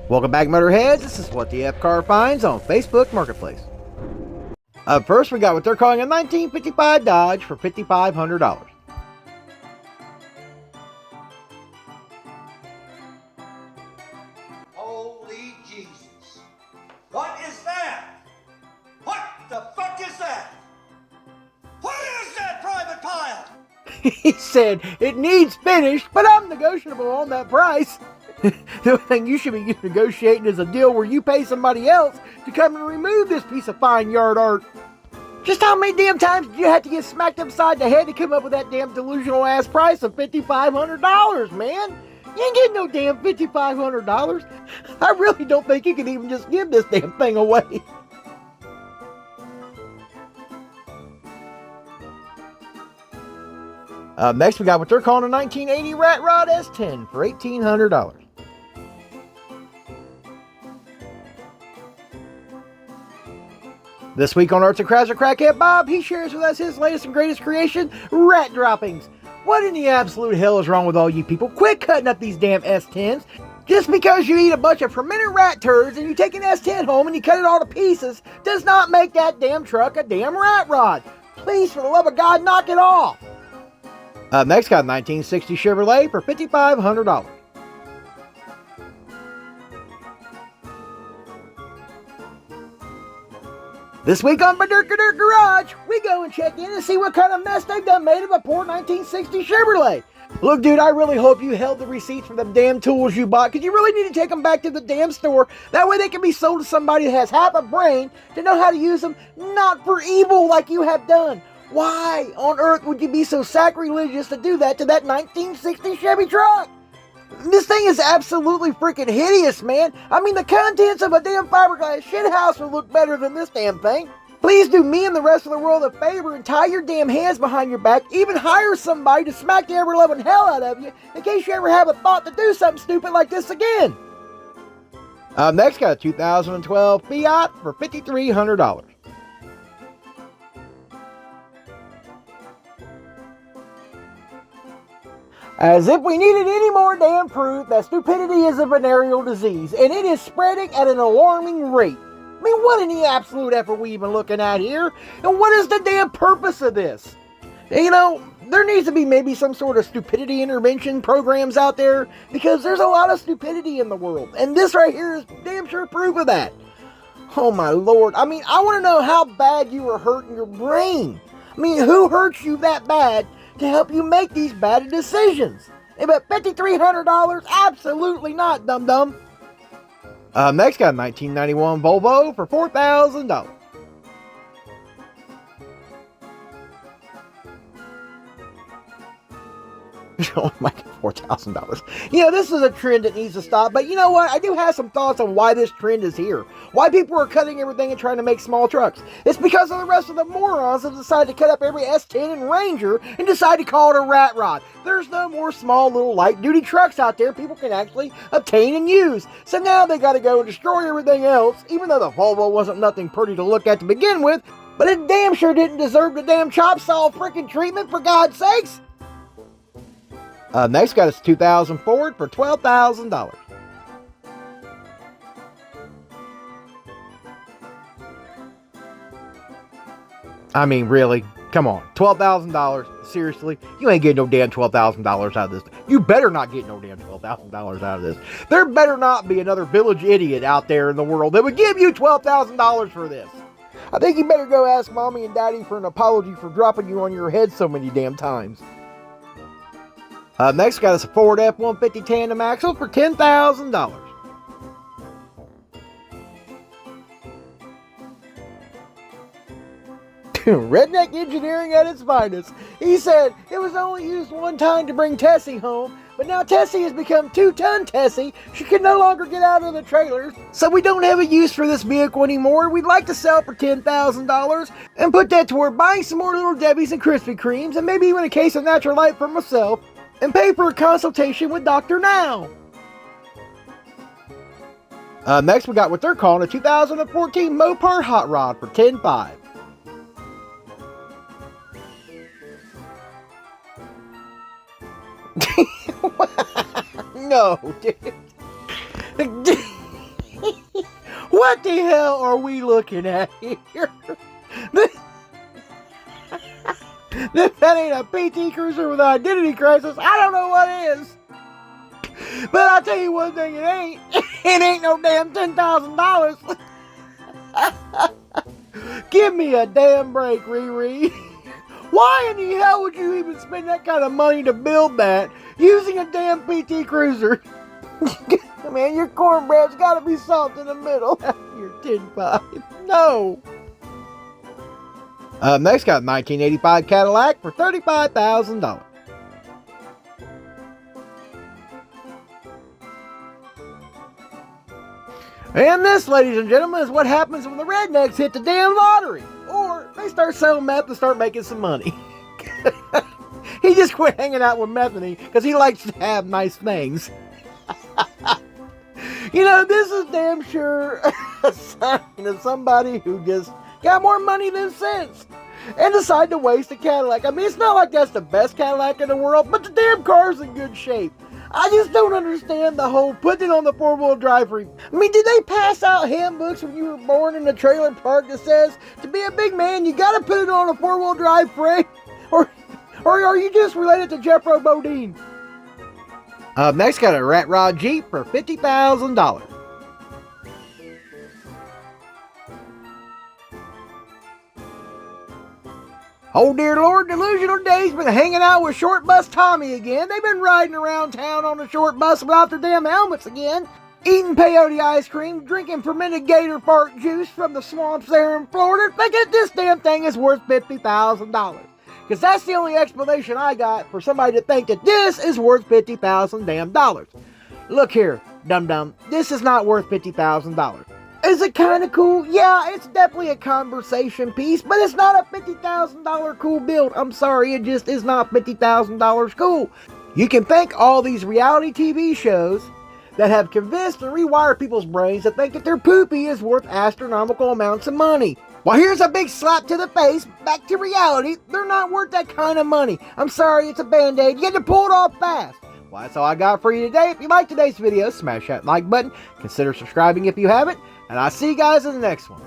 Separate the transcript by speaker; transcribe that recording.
Speaker 1: Welcome back, Motorheads. This is What the F Car Finds on Facebook Marketplace. Up first, we got what they're calling a 1955 Dodge for $5,500.
Speaker 2: Holy Jesus. What is that? What the fuck is that? What is that private pile?
Speaker 1: He said, it needs finished, but I'm negotiable on that price. The only thing you should be negotiating is a deal where you pay somebody else to come and remove this piece of fine yard art. Just how many damn times did you have to get smacked upside the head to come up with that damn delusional ass price of $5,500, man? You ain't getting no damn $5,500. I really don't think you can even just give this damn thing away. Next, we got what they're calling a 1980 Rat Rod S10 for $1,800. This week on Arts and Crafts with Crackhead Bob, he shares with us his latest and greatest creation, rat droppings. What in the absolute hell is wrong with all you people? Quit cutting up these damn S10s. Just because you eat a bunch of fermented rat turds and you take an S10 home and you cut it all to pieces does not make that damn truck a damn rat rod. Please, for the love of God, knock it off. Next, got a 1960 Chevrolet for $5,500. This week on Badurkadur Garage, we go and check in and see what kind of mess they've done made of a poor 1960 Chevrolet. Look, dude, I really hope you held the receipts for the damn tools you bought, because you really need to take them back to the damn store. That way they can be sold to somebody that has half a brain to know how to use them, not for evil like you have done. Why on earth would you be so sacrilegious to do that to that 1960 Chevy truck? This thing is absolutely freaking hideous, man. I mean, the contents of a damn fiberglass shithouse would look better than this damn thing. Please do me and the rest of the world a favor and tie your damn hands behind your back. Even hire somebody to smack the ever-loving hell out of you in case you ever have a thought to do something stupid like this again. Next, got a 2012 Fiat for $5,300. As if we needed any more damn proof that stupidity is a venereal disease, and it is spreading at an alarming rate. I mean, what in the absolute F are we even looking at here? And what is the damn purpose of this? You know, there needs to be maybe some sort of stupidity intervention programs out there, because there's a lot of stupidity in the world, and this right here is damn sure proof of that. Oh my lord, I mean, I want to know how bad you were hurting your brain. I mean, who hurts you that bad to help you make these bad decisions? But $5,300? Absolutely not, dum-dum. Next, got a 1991 Volvo for $4,000. Oh my God, $4,000. You know, this is a trend that needs to stop, but you know what? I do have some thoughts on why this trend is here. Why people are cutting everything and trying to make small trucks. It's because of the rest of the morons that decide to cut up every S10 and Ranger and decide to call it a rat rod. There's no more small little light duty trucks out there people can actually obtain and use. So now they gotta go and destroy everything else, even though the Volvo wasn't nothing pretty to look at to begin with, but it damn sure didn't deserve the damn chop saw freaking treatment, for God's sakes. Next, got us 2000 Ford for $12,000. I mean, really? Come on. $12,000? Seriously? You ain't getting no damn $12,000 out of this. You better not get no damn $12,000 out of this. There better not be another village idiot out there in the world that would give you $12,000 for this. I think you better go ask mommy and daddy for an apology for dropping you on your head so many damn times. Next, got us a Ford F-150 tandem axle for $10,000. Redneck engineering at its finest. He said it was only used one time to bring Tessie home, but now Tessie has become 2-ton Tessie. She can no longer get out of the trailers, so we don't have a use for this vehicle anymore. We'd like to sell it for $10,000 and put that toward buying some more Little Debbie's and Krispy Kremes and maybe even a case of Natural Light for myself, and pay for a consultation with Dr. Now. Next, we got what they're calling a 2014 Mopar Hot Rod for $10,500. No, dude. What the hell are we looking at here? If that ain't a PT Cruiser with an identity crisis, I don't know what is. But I'll tell you one thing, it ain't. It ain't no damn $10,000. Give me a damn break, Riri. Why in the hell would you even spend that kind of money to build that using a damn PT Cruiser? Man, your cornbread's gotta be soft in the middle. Your tin pie. No. Next got 1985 Cadillac for $35,000. And this, ladies and gentlemen, is what happens when the rednecks hit the damn lottery. Or they start selling meth and start making some money. He just quit hanging out with Methany because he likes to have nice things. You know, this is damn sure a sign of somebody who just got more money than sense and decided to waste a Cadillac. I mean, it's not like that's the best Cadillac in the world, but the damn car's in good shape. I just don't understand the whole putting it on the four-wheel drive frame. I mean, did they pass out handbooks when you were born in a trailer park that says, to be a big man, you gotta put it on a four-wheel drive frame? Or are you just related to Jeffro Bodine? Next got a Rat Rod Jeep for $50,000. Oh dear Lord, Delusional Dave's been hanging out with Short Bus Tommy again. They've been riding around town on the short bus without their damn helmets again. Eating peyote ice cream, drinking fermented gator fart juice from the swamps there in Florida, thinking this damn thing is worth $50,000. Because that's the only explanation I got for somebody to think that this is worth $50,000 damn dollars. Look here, dum-dum, this is not worth $50,000. Is it kind of cool? Yeah, it's definitely a conversation piece, but it's not a $50,000 cool build. I'm sorry, it just is not $50,000 cool. You can thank all these reality TV shows that have convinced and rewired people's brains to think that their poopy is worth astronomical amounts of money. Well, here's a big slap to the face. Back to reality. They're not worth that kind of money. I'm sorry, it's a band-aid. You get to pull it off fast. Well, that's all I got for you today. If you like today's video, smash that like button. Consider subscribing if you haven't. And I'll see you guys in the next one.